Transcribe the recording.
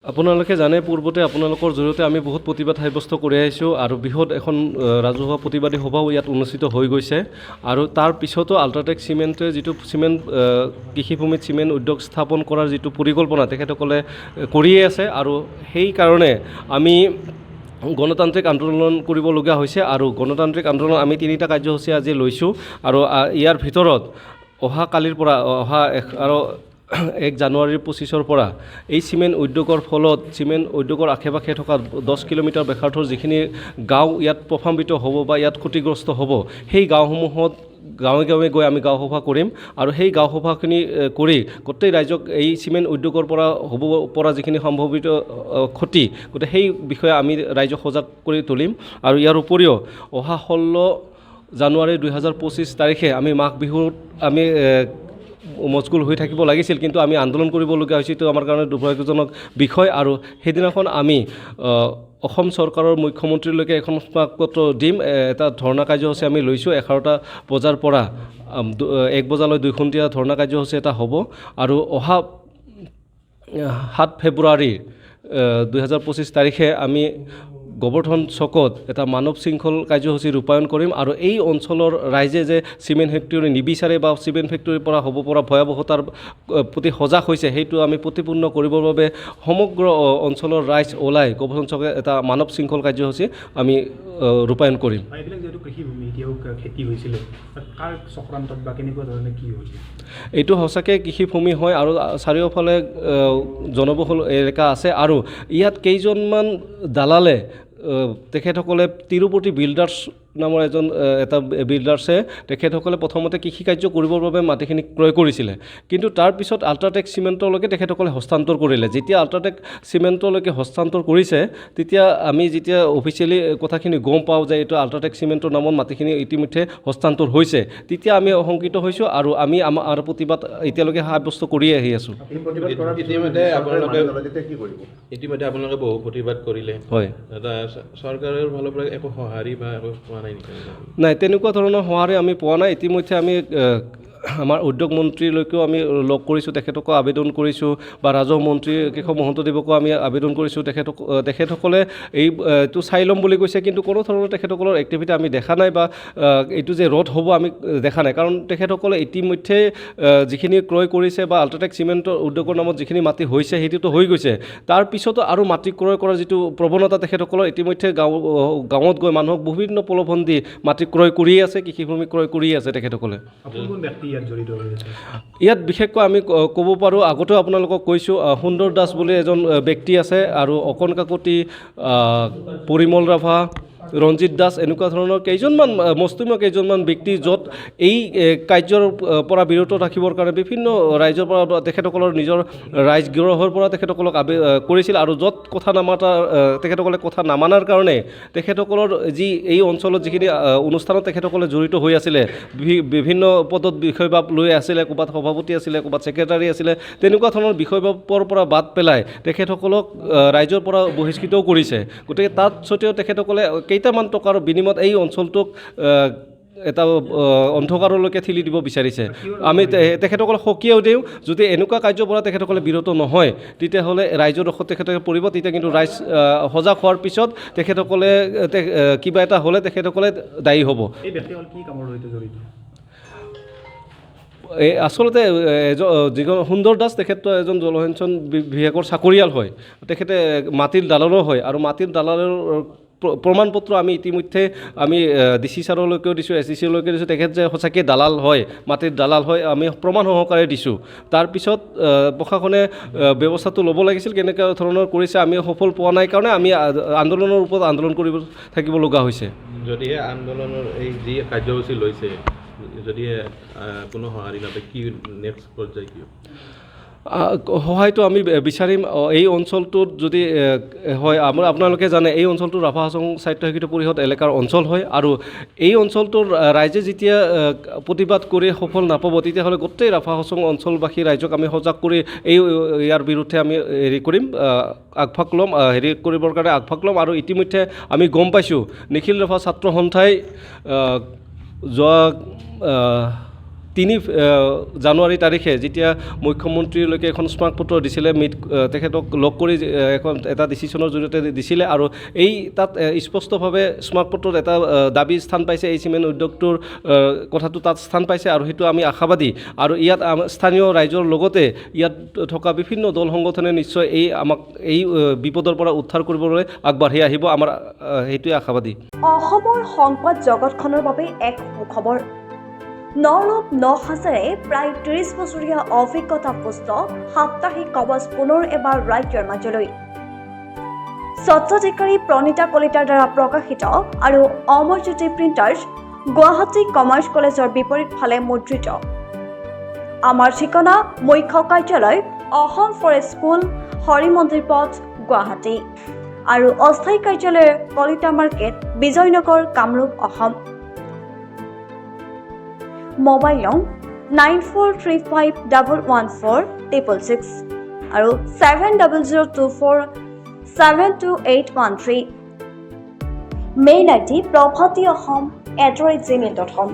আপোনালোকে জানে পূৰ্বতে আপোনালোকৰ জৰিয়তে আমি বহুত প্ৰতিবাদ সাব্যস্ত কৰি আহিছোঁ আৰু বৃহৎ এখন ৰাজহুৱা প্ৰতিবাদী সভাও ইয়াত অনুষ্ঠিত হৈ গৈছে আৰু তাৰ পিছতো আল্ট্ৰাটেক চিমেণ্টে যিটো কৃষিভূমিত চিমেণ্ট উদ্যোগ স্থাপন কৰাৰ যিটো পৰিকল্পনা তেখেতসকলে কৰিয়ে আছে আৰু সেইকাৰণে আমি গণতান্ত্ৰিক আন্দোলন কৰিবলগীয়া হৈছে আৰু গণতান্ত্ৰিক আন্দোলন আমি 3টা কাৰ্যসূচী আজি লৈছোঁ আৰু ইয়াৰ ভিতৰত অহা কালিৰ পৰা অহা 1 জানুৱাৰীৰ 25ৰ পৰা এই চিমেণ্ট উদ্যোগৰ ফলত চিমেণ্ট উদ্যোগৰ আশে-পাশে থকা 10 কিলোমিটাৰ ব্যাসাৰ্ধৰ যিখিনি গাঁও ইয়াত প্ৰভাৱিত হ'ব বা ইয়াত ক্ষতিগ্ৰস্ত হ'ব সেই গাঁওসমূহত গাঁৱে গাঁৱে গৈ আমি গাঁও সভা কৰিম আৰু সেই গাঁও সভাখিনি কৰি গোটেই ৰাইজক এই চিমেণ্ট উদ্যোগৰ পৰা হ'ব পৰা যিখিনি সম্ভাৱিত ক্ষতি গতিকে সেই বিষয়ে আমি ৰাইজক সজাগ কৰি তুলিম আৰু ইয়াৰ উপৰিও অহা 16 জানুৱাৰী 2025 তাৰিখে আমি মাঘ বিহুত আমি মজগুল হৈ থাকিব লাগিছিল কিন্তু আমি আন্দোলন কৰিবলগীয়া হৈছিল। এইটো আমাৰ কাৰণে দুৰ্ভাগ্যজনক বিষয় আৰু সেইদিনাখন আমি অসম চৰকাৰৰ মুখ্যমন্ত্ৰীলৈকে এখন স্মাৰকপত্ৰ দিম। এটা ধৰ্ণা কাৰ্যসূচী আমি লৈছোঁ 11টা বজাৰ পৰা 1 বজালৈ 2 ঘণ্টীয়া ধৰ্ণা কাৰ্যসূচী এটা হ'ব আৰু অহা 7 ফেব্ৰুৱাৰী 2025 তাৰিখে আমি গোবৰ্ধন চকত এটা মানৱ শৃংখল কাৰ্যসূচী ৰূপায়ণ কৰিম আৰু এই অঞ্চলৰ ৰাইজে যে চিমেণ্ট ফেক্টৰী নিবিচাৰে বা চিমেণ্ট ফেক্টৰীৰ পৰা হ'ব পৰা ভয়াৱহতাৰ প্ৰতি সজাগ হৈছে সেইটো আমি প্ৰতিপূৰ্ণ কৰিবৰ বাবে সমগ্ৰ অঞ্চলৰ ৰাইজ ওলাই গোবৰ্ধন চকে এটা মানৱ শৃংখল কাৰ্যসূচী আমি ৰূপায়ণ কৰিম। এইবিলাক যেহেতু কৃষিভূমি এতিয়াও খেতি হৈছিলে কাৰ চক্ৰান্তত বা কেনেকুৱা ধৰণে কি হৈছে? এইটো সঁচাকৈ কৃষিভূমি হয় আৰু চাৰিওফালে জনবহুল এলেকা আছে আৰু ইয়াত কেইজনমান দালালে তেখেতসকলে তিৰুপতি বিল্ডাৰ্ছ নামৰ এটা বিল্ডাৰ্ছে তেখেতসকলে প্ৰথমতে কৃষিকাৰ্য কৰিবৰ বাবে মাটিখিনি ক্ৰয় কৰিছিলে কিন্তু তাৰপিছত আল্ট্ৰাটেক চিমেণ্টলৈকে তেখেতসকলে হস্তান্তৰ কৰিলে। যেতিয়া আল্ট্ৰাটেক চিমেণ্টলৈকে হস্তান্তৰ কৰিছে তেতিয়া আমি যেতিয়া অফিচিয়েলি কথাখিনি গম পাওঁ যে এইটো আল্ট্ৰাটেক চিমেণ্টৰ নামত মাটিখিনি ইতিমধ্যে হস্তান্তৰ হৈছে তেতিয়া আমি শংকিত হৈছোঁ আৰু আমি আমাৰ প্ৰতিবাদ এতিয়ালৈকে সাব্যস্ত কৰিয়ে আহি আছোঁ। ইতিমধ্যে আপোনালোকে বহু প্ৰতিবাদ কৰিলে হয়, চৰকাৰৰ ফালৰ পৰা একো সঁহাৰি বা একো পোৱা নাই নেকি? নাই তেনেকুৱা ধৰণৰ সঁহাৰি আমি পোৱা নাই। ইতিমধ্যে আমি আমাৰ উদ্যোগ মন্ত্ৰীলৈকেও আমি লগ কৰিছোঁ, তেখেতকো আবেদন কৰিছোঁ বা ৰাজহ মন্ত্ৰী কেশৱ মহন্তদেৱকো আমি আবেদন কৰিছোঁ। তেখেতসকলে এইটো চাই ল'ম বুলি কৈছে কিন্তু কোনো ধৰণৰ তেখেতসকলৰ এক্টিভিটি আমি দেখা নাই বা এইটো যে ৰদ হ'ব আমি দেখা নাই কাৰণ তেখেতসকলে ইতিমধ্যে যিখিনি ক্ৰয় কৰিছে বা আল্ট্ৰাটেক চিমেণ্টৰ উদ্যোগৰ নামত যিখিনি মাটি হৈছে সেইটোতো হৈ গৈছে। তাৰপিছতো আৰু মাটি ক্ৰয় কৰাৰ যিটো প্ৰৱণতা তেখেতসকলৰ ইতিমধ্যে গাঁৱত গৈ মানুহক বিভিন্ন প্ৰলোভন দি মাটি ক্ৰয় কৰিয়ে আছে, কৃষিভূমি ক্ৰয় কৰিয়ে আছে তেখেতসকলে। ইয়াত বিশেষকৈ আমি ক'ব পাৰোঁ, আগতেও আপোনালোকক কৈছোঁ, সুন্দৰ দাস বুলি এজন ব্যক্তি আছে আৰু অকণ কাকতি, পৰিমল ৰাভা, ৰঞ্জিত দাস এনেকুৱা ধৰণৰ মুষ্টিমেয় কেইজনমান ব্যক্তি য'ত এই কাৰ্যৰ পৰা বিৰত ৰাখিবৰ কাৰণে বিভিন্ন ৰাইজৰ পৰা তেখেতসকলৰ নিজৰ ৰাইজগৃহৰ পৰা তেখেতসকলক কৰিছিল আৰু য'ত তেখেতসকলে কথা নামানাৰ কাৰণে তেখেতসকলৰ যি এই অঞ্চলত যিখিনি অনুষ্ঠানত তেখেতসকলে জড়িত হৈ আছিলে, বিভিন্ন পদত বিষয়বাব লৈ আছিলে, ক'ৰবাত সভাপতি আছিলে, ক'ৰবাত ছেক্ৰেটাৰী আছিলে, তেনেকুৱা ধৰণৰ বিষয়বাবৰ পৰা বাদ পেলাই তেখেতসকলক ৰাইজৰ পৰা বহিষ্কৃতও কৰিছে। গতিকে তাত স্বত্তেও তেখেতসকলে কেইটামান টকাৰ বিনিময়ত এই অঞ্চলটোক এটা অন্ধকাৰলৈকে ঠেলি দিব বিচাৰিছে। আমি তেখেতসকলক সকীয়াও দিওঁ, যদি এনেকুৱা কাৰ্যৰ পৰা তেখেতসকলে বিৰত নহয় তেতিয়াহ'লে ৰাইজৰ দোষত তেখেতসকলে পৰিব। তেতিয়া কিন্তু ৰাইজ সজাগ হোৱাৰ পিছত তেখেতসকলে কিবা এটা হ'লে তেখেতসকলে দায়ী হ'ব। আচলতে যিজন সুন্দৰ দাস তেখেত এজন জলসিঞ্চন বিভাগৰ চাকৰিয়াল হয়, তেখেতে মাটিৰ দালালো হয় আৰু মাটিৰ দালালৰ প্ৰমাণপত্ৰ আমি ইতিমধ্যে DC ছাৰলৈকেও দিছোঁ, SCCলৈকে দিছোঁ। তেখেত যে সঁচাকৈ দালাল হয়, মাটিৰ দালাল হয়, আমি প্ৰমাণ সহকাৰে দিছোঁ। তাৰপিছত প্ৰশাসনে ব্যৱস্থাটো ল'ব লাগিছিল, কেনেকুৱা ধৰণৰ কৰিছে আমি সফল পোৱা নাই কাৰণে আমি আন্দোলনৰ ওপৰত আন্দোলন কৰিব থাকিব লগা হৈছে। যদিহে আন্দোলনৰ এই যি কাৰ্যসূচী লৈছে যদি কোনো সঁহাৰি নাপায় কি নেক্সট পৰ্যায় কি? সহায়টো আমি বিচাৰিম। এই অঞ্চলটোত যদি হয়, আপোনালোকে জানে এই অঞ্চলটো ৰাভা হাছং স্বায়ত্তশাসিত পৰিষদ এলেকাৰ অঞ্চল হয় আৰু এই অঞ্চলটোৰ ৰাইজে যেতিয়া প্ৰতিবাদ কৰি সফল নাপাব তেতিয়াহ'লে গোটেই ৰাভা হাছং অঞ্চলবাসী ৰাইজক আমি সজাগ কৰি ইয়াৰ বিৰুদ্ধে আমি আগভাগ ল'ম, কৰিবৰ কাৰণে আগভাগ ল'ম। আৰু ইতিমধ্যে আমি গম পাইছোঁ নিখিল ৰাভা ছাত্ৰ সন্থাই যোৱা 3 জানুৱাৰী তাৰিখে যেতিয়া মুখ্যমন্ত্ৰীলৈকে এখন স্মাৰকপত্ৰ দিছিলে তেখেতক লগ কৰি এখন এটা ডিচিশ্যনৰ জৰিয়তে দিছিলে আৰু এই তাত স্পষ্টভাৱে স্মাৰকপত্ৰত এটা দাবী স্থান পাইছে এই চিমেণ্ট উদ্যোগটোৰ কথাটো তাত স্থান পাইছে আৰু সেইটো আমি আশাবাদী আৰু ইয়াত স্থানীয় ৰাইজৰ লগতে ইয়াত থকা বিভিন্ন দল সংগঠনে নিশ্চয় আমাক এই বিপদৰ পৰা উদ্ধাৰ কৰিবলৈ আগবাঢ়ি আহিব আমাৰ সেইটোৱে আশাবাদী অসমৰ সংবাদ জগতখনৰ বাবে এক সুখবৰ নৰূপ নহাজেৰে প্ৰায় 30 বছৰীয়া অভিজ্ঞতা পুষ্ট সাপ্তাহিক কবচ পুনৰ এবাৰ ৰাজ্যৰ মাজলৈ স্বত্বাধিকাৰী প্ৰণীতা কলিতাৰ দ্বাৰা প্ৰকাশিত আৰু অমৰজ্যোতি প্ৰিণ্টাৰ্ছ গুৱাহাটী কমাৰ্চ কলেজৰ বিপৰীত ফালে মুদ্ৰিত আমাৰ ঠিকনা মুখ্য কাৰ্যালয় অসম ফৰেষ্ট স্কুল হৰি মন্দিৰ পথ গুৱাহাটী আৰু অস্থায়ী কাৰ্যালয় কলিতা মাৰ্কেট বিজয়নগৰ কামৰূপ অসম মোবাইল নং 9435114666 আৰু 7024722813 মেইল আইডি prabhati.ahom@gmail.com